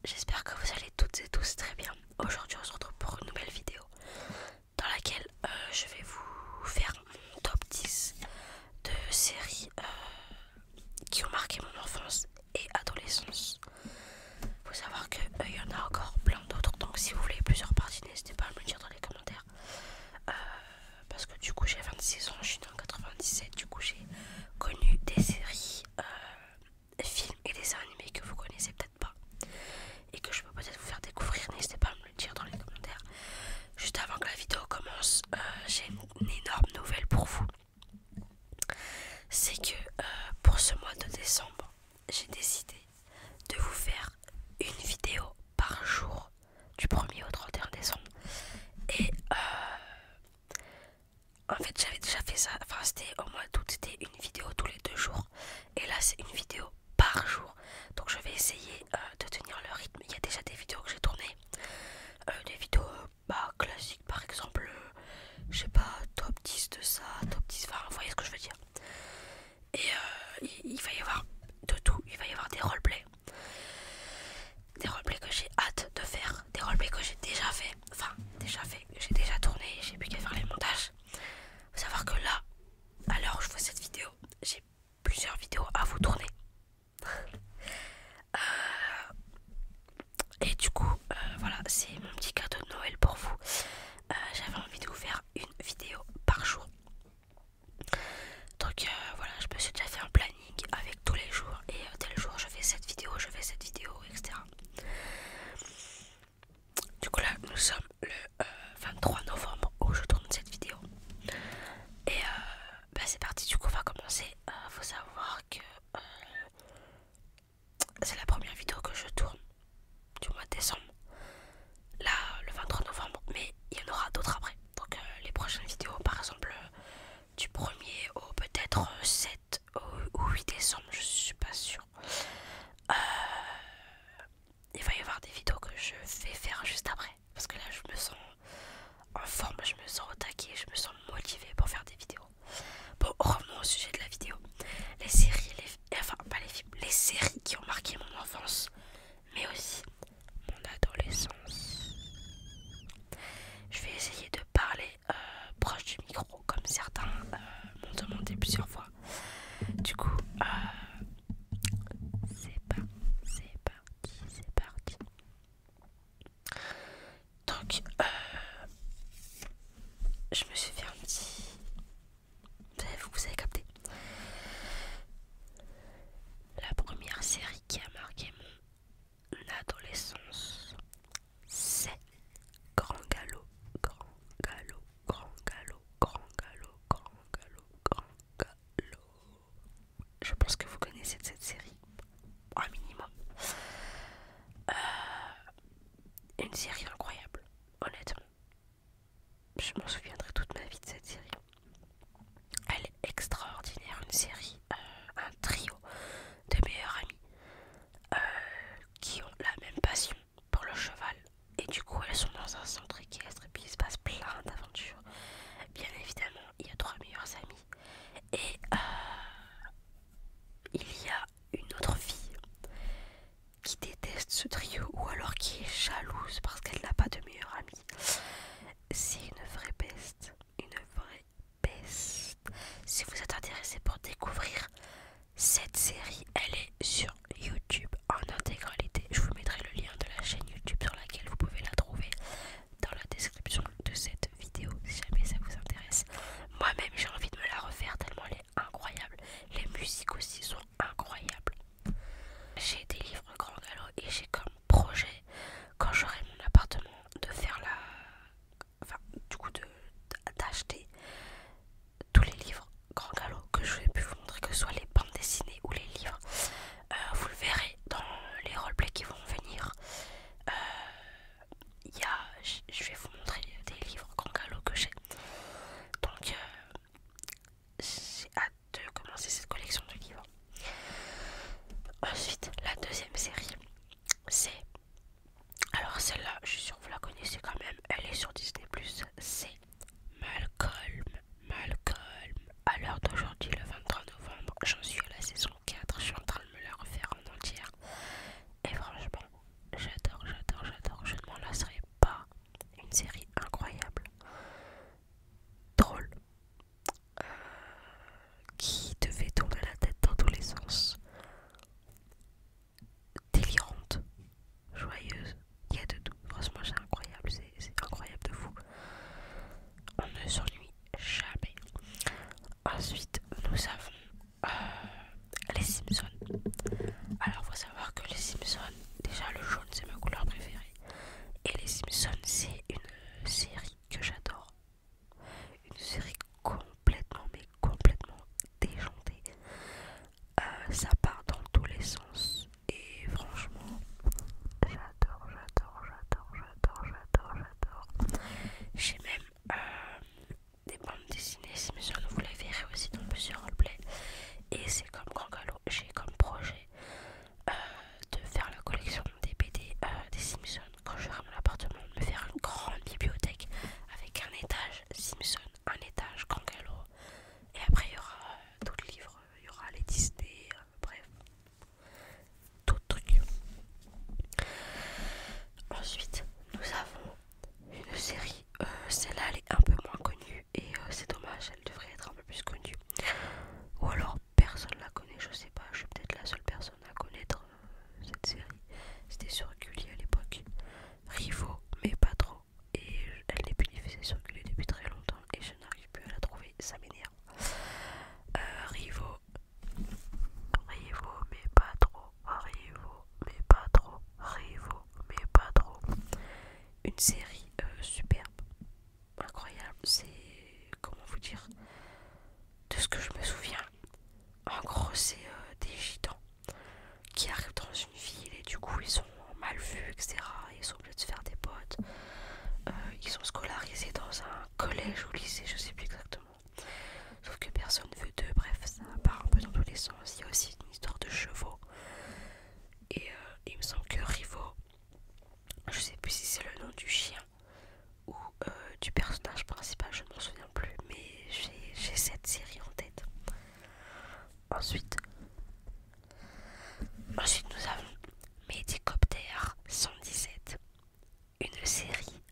j'espère que vous allez toutes et tous très bien. Aujourd'hui on se retrouve pour une nouvelle vidéo dans laquelle je vais vous faire mon top 10 de séries qui ont marqué mon enfance et adolescence. Faut savoir qu'il y en a encore plein d'autres, donc si vous voulez plusieurs parties, n'hésitez pas à me le dire dans les commentaires. Parce que du coup j'ai 26 ans, je suis née en 97, du coup j'ai connu des séries, films et dessins animés que vous connaissez peut-être pas et que je peux peut-être vous faire découvrir. N'hésitez pas à me le dire dans les commentaires. Juste avant que la vidéo commence, j'ai une énorme nouvelle pour vous. C'est que pour ce mois de décembre, j'ai décidé de vous faire une vidéo par jour du 1er au 31 décembre. Et en fait j'avais déjà fait ça, enfin c'était au mois d'août, c'était une vidéo tous les 2 jours. Et là c'est une vidéo par jour. Donc je vais essayer de tenir le rythme. Il y a déjà des vidéos que j'ai tournées. Des vidéos classiques par exemple. Je sais pas, top 10 de ça, top 10, enfin vous voyez ce que je veux dire. Et il va y avoir de tout. Il va y avoir des roleplays. Des roleplays que j'ai hâte de faire. Des roleplays que j'ai déjà fait. Enfin, déjà fait. J'ai déjà tourné. J'ai plus qu'à faire les montages. Faut savoir que là, à l'heure où je fais cette vidéo, j'ai plusieurs vidéos à vous tourner. Et du coup, voilà, c'est mon petit cadeau de Noël pour vous. J'avais envie de vous faire une vidéo par jour. Donc voilà, je me suis déjà fait un planning avec tous les jours. Et tel jour, je fais cette vidéo, etc. Du coup, là, nous sommes le 23 novembre où je tourne cette vidéo. Et c'est parti, du coup, on va commencer. Faut savoir que c'est la première vidéo que je tourne du mois de décembre. Là, le 23 novembre, mais il y en aura d'autres après. Donc les prochaines vidéos, par exemple, du 1er au peut-être 7 ou 8 décembre, je suis pas sûre. Il va y avoir des vidéos que je vais faire juste après. Parce que là, je me sens en forme, je me sens au taquet, je me sens motivée pour faire des vidéos. Bon, revenons au sujet de la vidéo. Les séries, enfin pas les films, les séries qui ont marqué mon enfance, mais aussi mon adolescence. Je vais essayer de parler proche du micro, comme certains m'ont demandé plusieurs fois. Du coup, c'est parti. Donc, je me suis fait un petit... Vous avez capté. La première série qui a marqué mon adolescence, c'est Grand Galop, Grand Galop, Grand Galop, Grand Galop, Grand Galop, Grand Galop. Je pense que vous connaissez cette série, un minimum. Une série incroyable, honnêtement. Je m'en souviendrai toute ma vie de cette série. Elle est extraordinaire, une série, un trio de meilleurs amis qui ont la même passion pour le cheval. Et du coup, elles sont dans un centre équestre et puis il se passe plein d'aventures. Bien évidemment, il y a 3 meilleurs amis. Et il y a une autre fille qui déteste ce trio ou alors qui est jalouse parce qu'elle n'a pas de meilleur ami. C'est une vraie peste, une vraie peste. Si vous êtes intéressé pour découvrir cette série, elle est sur YouTube en intégralité. Je vous mettrai le lien de la chaîne YouTube sur laquelle vous pouvez la trouver dans la description de cette vidéo si jamais ça vous intéresse. Moi-même j'ai envie de me la refaire tellement elle est incroyable. Les musiques aussi sont incroyables. J'ai des livres Grand Galop et j'ai comme projet, quand j'aurai mon appartement, de faire du coup d'acheter tous les livres Grand Galop que je vais pu vous montrer, que ce soit les bandes dessinées ou les livres. Vous le verrez dans les roleplays qui vont venir. Je vais vous montrer des livres Grand Galop que j'ai. Donc j'ai hâte de commencer cette collection de livres. Ensuite, la deuxième série, c'est... Alors celle-là, je suis sûre que vous la connaissez quand même. Elle est sur Disney+. C'est Malcolm. À l'heure d'aujourd'hui, le 23 novembre, j'en suis à la saison 4. Je suis en train de me la refaire en entière. Et franchement, diffusée sur Gulli à l'époque. Rivo, mais pas trop. Et elle n'est plus diffusée sur Gulli depuis très longtemps et je n'arrive plus à la trouver, ça m'énerve. Rivo, mais pas trop. Rivo, mais pas trop. Rivo, mais pas trop. Une série superbe, incroyable. C'est, comment vous dire, de ce que je me souviens. En gros, c'est des gitans qui arrivent dans une ville et du coup ils sont mal vus, etc. Ils sont obligés de se faire des potes. Ils sont scolarisés dans un collège ou lycée, je sais plus exactement. Sauf que personne ne veut d'eux, bref, ça part un peu dans tous les sens. Il y a aussi une histoire de chevaux. Et il me semble que Rivo, je sais plus si c'est le nom du chien ou du personnage principal, je ne m'en souviens plus, mais j'ai cette série en tête. Ensuite nous avons Medicopter 117, une série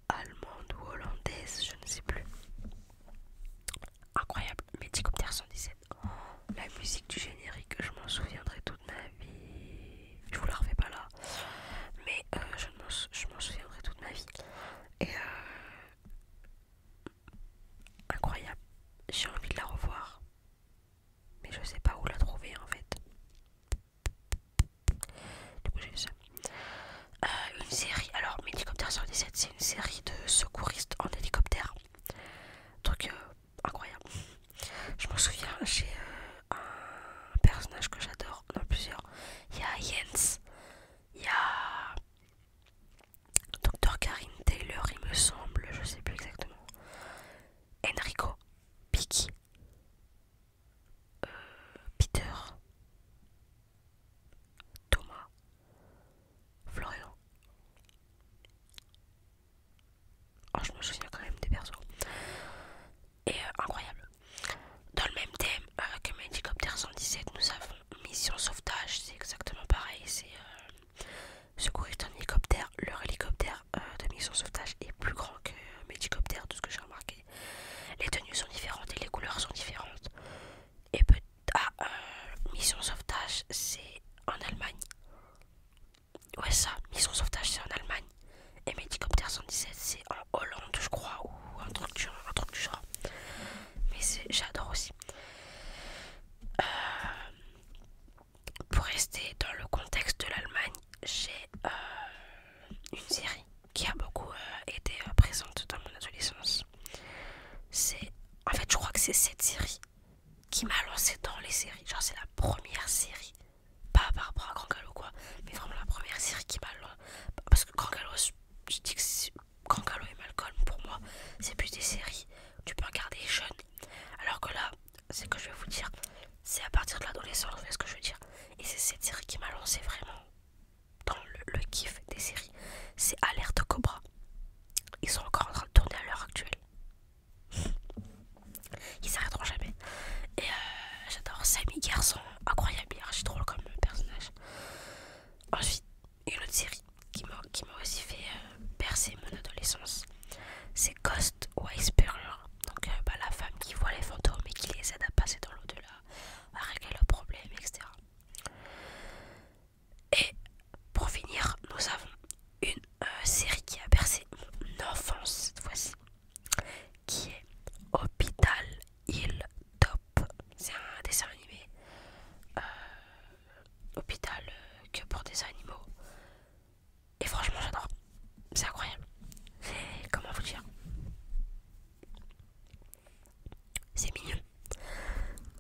allemande ou hollandaise, je ne sais plus. Incroyable, Medicopter 117. La musique du générique, je m'en souviendrai toute ma vie. Je vous la refais pas là, mais je m'en souviendrai toute ma vie. Et incroyable, j'ai envie de la revoir, mais je sais pas où la trouver en fait. Du coup j'ai ça. Une série, alors Medicopter 117, c'est une série de secouristes en hélicoptère. Truc incroyable. Je m'en souviens, j'ai un personnage que j'adore, non plusieurs. Il y a Jens, il y a Dr. Karin Taylor, il me semble, je sais plus exactement. Enrico, Piki, Peter, Thomas, Florian. Oh, je me souviens quand même des persos. Et incroyable. Dans le même thème que Medicopter 117, nous avons Mission Sauvetage. C'est exactement pareil. C'est secouriste en hélicoptère. Leur hélicoptère de Mission Sauvetage est plus grand que Medicopter, de ce que j'ai remarqué. Les tenues sont différentes et les couleurs sont différentes. Et Mission Sauvetage, c'est en Allemagne. Ouais, ça, Mission Sauvetage, c'est en Allemagne. Et Medicopter 117, c'est en Hollande, je crois, ou un truc du genre. Mais j'adore aussi. Pour rester dans le contexte de l'Allemagne, j'ai une série qui a beaucoup été présente dans mon adolescence. En fait, je crois que c'est cette série qui m'a lancé dans les séries. Genre, c'est la première série. Pas par rapport à Grand Galop, quoi. Mais vraiment la première série qui m'a lancé. Parce que Grand Galop, je dis que Grand Galop et Malcolm, pour moi, c'est plus des séries où tu peux regarder jeune. Alors que là, c'est que je vais vous dire, c'est à partir de l'adolescence, vous voyez ce que je veux dire. Et c'est cette série qui m'a lancé vraiment dans le kiff des séries. C'est Alerte Cobra. Ils sont encore en train de tourner à l'heure actuelle. Ils s'arrêteront jamais. Et j'adore Sammy Garçon, incroyable, archi drôle comme personnage. Ensuite, une autre série qui m'a aussi fait percer mon adolescence, c'est Ghost Whisperer. Donc la femme qui voit les fantômes et qui les aide à passer dans l'au-delà, à régler leurs problèmes, etc. Et pour finir, nous avons une série qui a bercé mon enfance cette fois-ci, qui est Hôpital Hill Top. C'est un dessin animé hôpital que pour des animaux. Et franchement j'adore. C'est incroyable. C'est, comment vous dire, c'est mignon.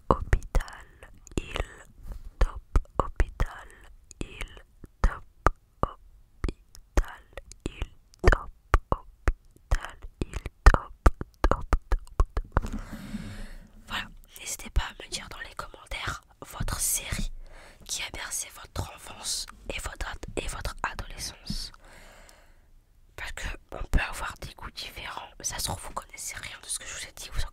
Hôpital Hill Top. Hôpital Hill Top. Hôpital Hill Top. Hôpital Hill Top. Top, top, top. Voilà, n'hésitez pas à me dire dans les commentaires votre série qui a bercé votre enfance et votre adolescence. Parce que on peut avoir des goûts différents. Ça se trouve, vous connaissez rien de ce que je vous ai dit, vous